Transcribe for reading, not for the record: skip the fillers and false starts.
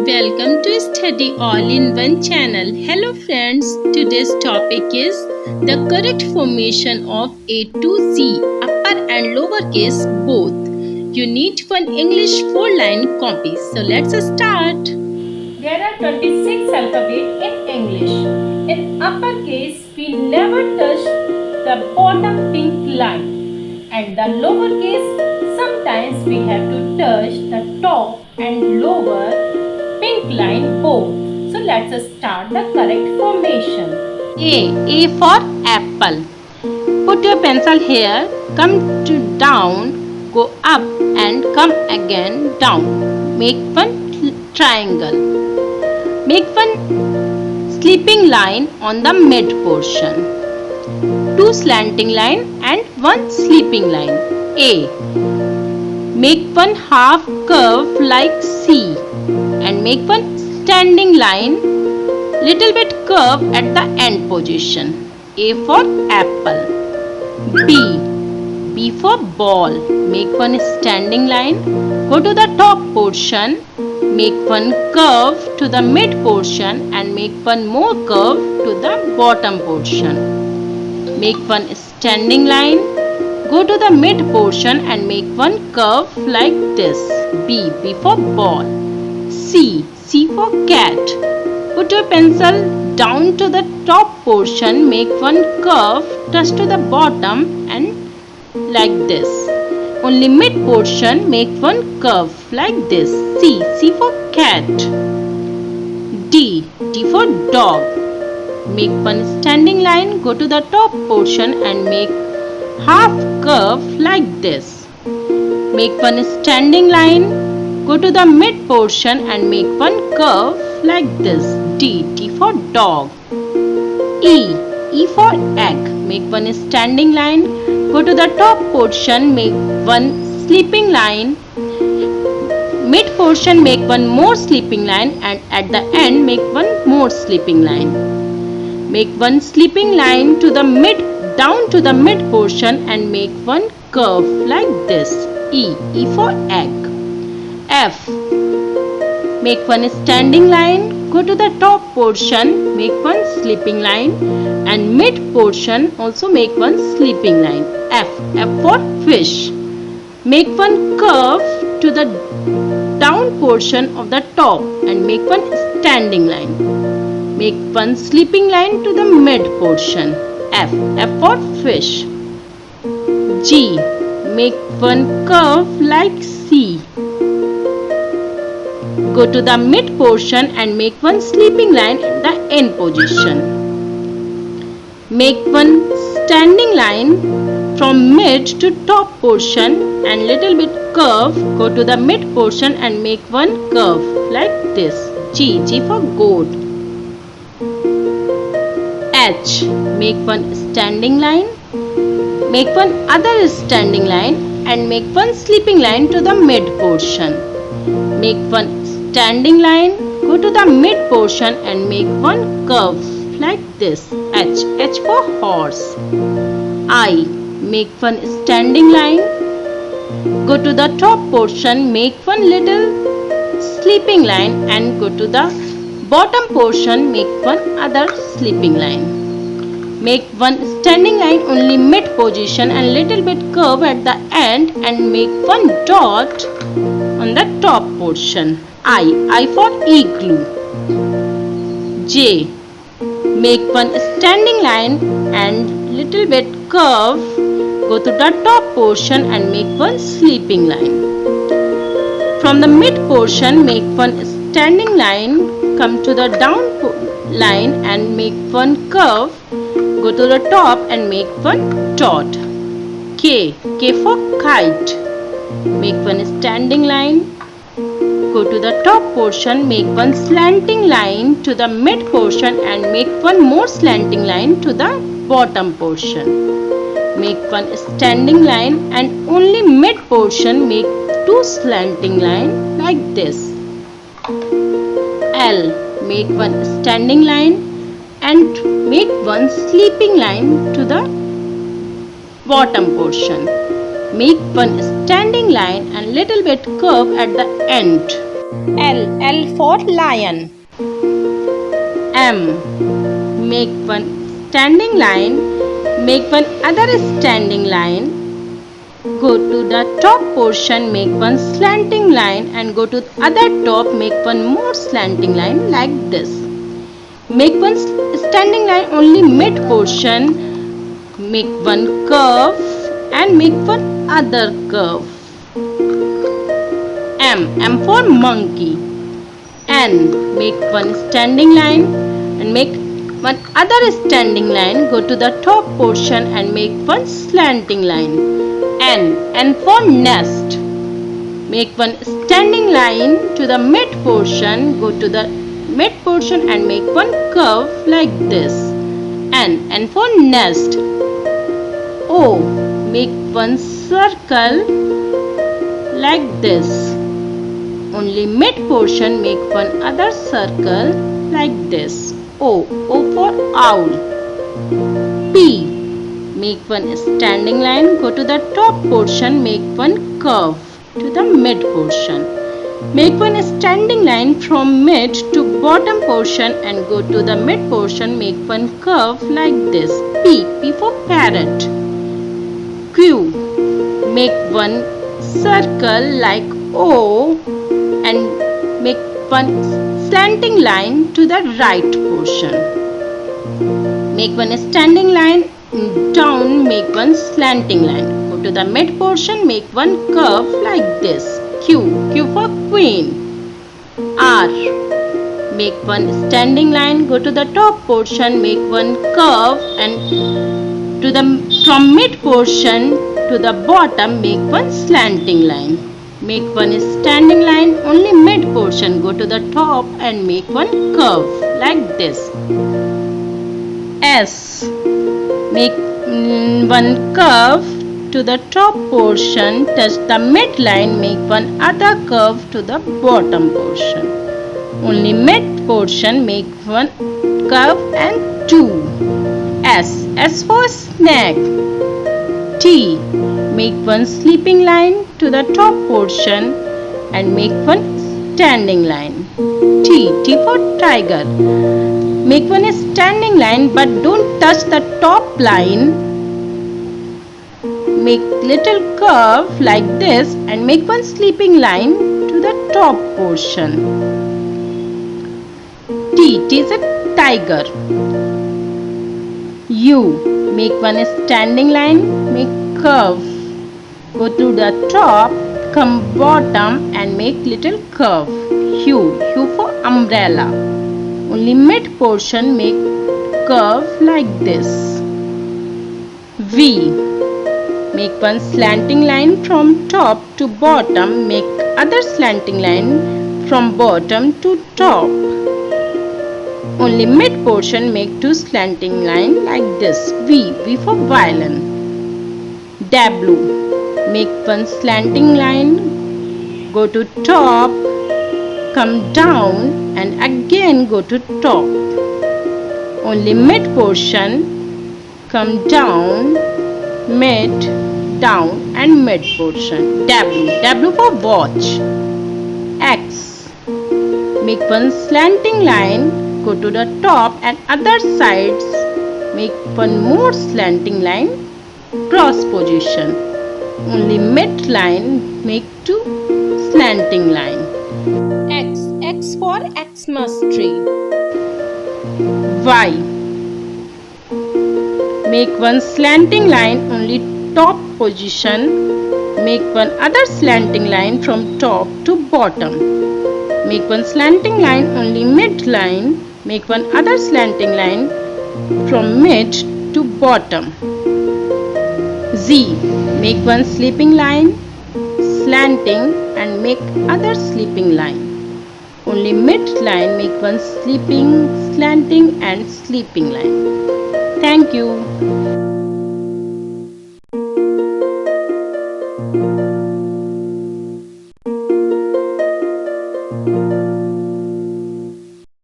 Welcome to Study All in One channel. Hello friends, today's topic is the correct formation of A to Z, upper and lower case both. You need one English 4-line copy. So let's start. There are 26 alphabets in English. In uppercase, we never touch the bottom pink line. And the lowercase, sometimes we have to touch the top and lower pink line both. So let's start the correct formation. A for apple. Put your pencil here, come to down, go up and come again down. Make one triangle. Make one sleeping line on the mid portion. Two slanting line and one sleeping line. A. Make one half curve like C and make one standing line little bit curve at the end position. A for apple. B for ball. Make one standing line, go to the top portion, make one curve to the mid portion and make one more curve to the bottom portion. Make one standing line, go to the mid portion and make one curve like this. B for ball. C for cat. Put your pencil down to the top portion, make one curve, touch to the bottom and like this. Only mid portion make one curve like this. C for cat. D for dog. Make one standing line, go to the top portion and make half curve like this. Make one standing line, go to the mid portion and make one curve like this. D for dog. E for egg. Make one standing line, go to the top portion, make one sleeping line, mid portion make one more sleeping line and at the end make one more sleeping line. Make one sleeping line to the mid, down to the mid portion and make one curve like this. E for egg. F. Make one standing line, go to the top portion, make one sleeping line and mid portion also make one sleeping line. F for fish. Make one curve to the down portion of the top and make one standing line. Make one sleeping line to the mid portion. F for fish. G. Make one curve like C. Go to the mid portion and make one sleeping line in the end position. Make one standing line from mid to top portion and little bit curve, go to the mid portion and make one curve like this. G for goat. H. Make one standing line, make one other standing line and make one sleeping line to the mid portion. Make one standing line, go to the mid portion and make one curve like this. H for horse. I. Make one standing line, go to the top portion, make one little sleeping line and go to the bottom portion, make one other sleeping line. Make one standing line only mid position and little bit curve at the end and make one dot on the top portion. I for igloo. J. Make one standing line and little bit curve, go to the top portion and make one sleeping line. From the mid portion make one standing line, come to the down line and make one curve, go to the top and make one dot. K for kite. Make one standing line, go to the top portion, make one slanting line to the mid portion and make one more slanting line to the bottom portion. Make one standing line and only mid portion make two slanting line like this. L. Make one standing line and make one sleeping line to the bottom portion. Make one standing line and little bit curve at the end. L for lion. M. Make one standing line, make one other standing line. Go to the top portion, make one slanting line and go to the other top, make one more slanting line like this. Make one standing line only mid portion, make one curve and make one other curve. M for monkey. N. Make one standing line and make one other standing line, go to the top portion and make one slanting line. N for nest. Make one standing line to the mid portion, go to the mid portion and make one curve like this. N for nest. O. Make one circle like this. Only mid portion, make one other circle like this. O for owl. P. Make one standing line, go to the top portion, make one curve to the mid portion. Make one standing line from mid to bottom portion and go to the mid portion, make one curve like this. P for parrot. Q. Make one circle like O and make one slanting line to the right portion. Make one standing line, down make one slanting line. Go to the mid portion, make one curve like this. Q for queen. R. Make one standing line, go to the top portion, make one curve and from mid portion to the bottom make one slanting line. Make one standing line, only mid portion, go to the top and make one curve like this. S. Make one curve to the top portion, touch the midline, make one other curve to the bottom portion. Only mid portion, make one curve and two. S for snake. T. Make one sleeping line to the top portion and make one standing line. T for tiger. Make one standing line but don't touch the top line. Make little curve like this and make one sleeping line to the top portion. T is a tiger. U. Make one standing line, make curve. Go to the top, come bottom and make little curve. U for umbrella. Only mid portion, make curve like this. V. Make one slanting line from top to bottom, make other slanting line from bottom to top. Only mid portion, make two slanting line like this. V for violin. W. Make one slanting line, go to top, come down and again go to top. Only mid portion, come down, mid, down and mid portion. W for watch. X. Make one slanting line, go to the top and other sides, make one more slanting line, cross position. Only mid line, make two slanting line. X for Xmas tree. Y. Make one slanting line, only top position, make one other slanting line from top to bottom. Make one slanting line, only mid line, make one other slanting line from mid to bottom. Z. Make one sleeping line, slanting and make other sleeping line. Only mid line, make one sleeping, slanting and sleeping line. Thank you.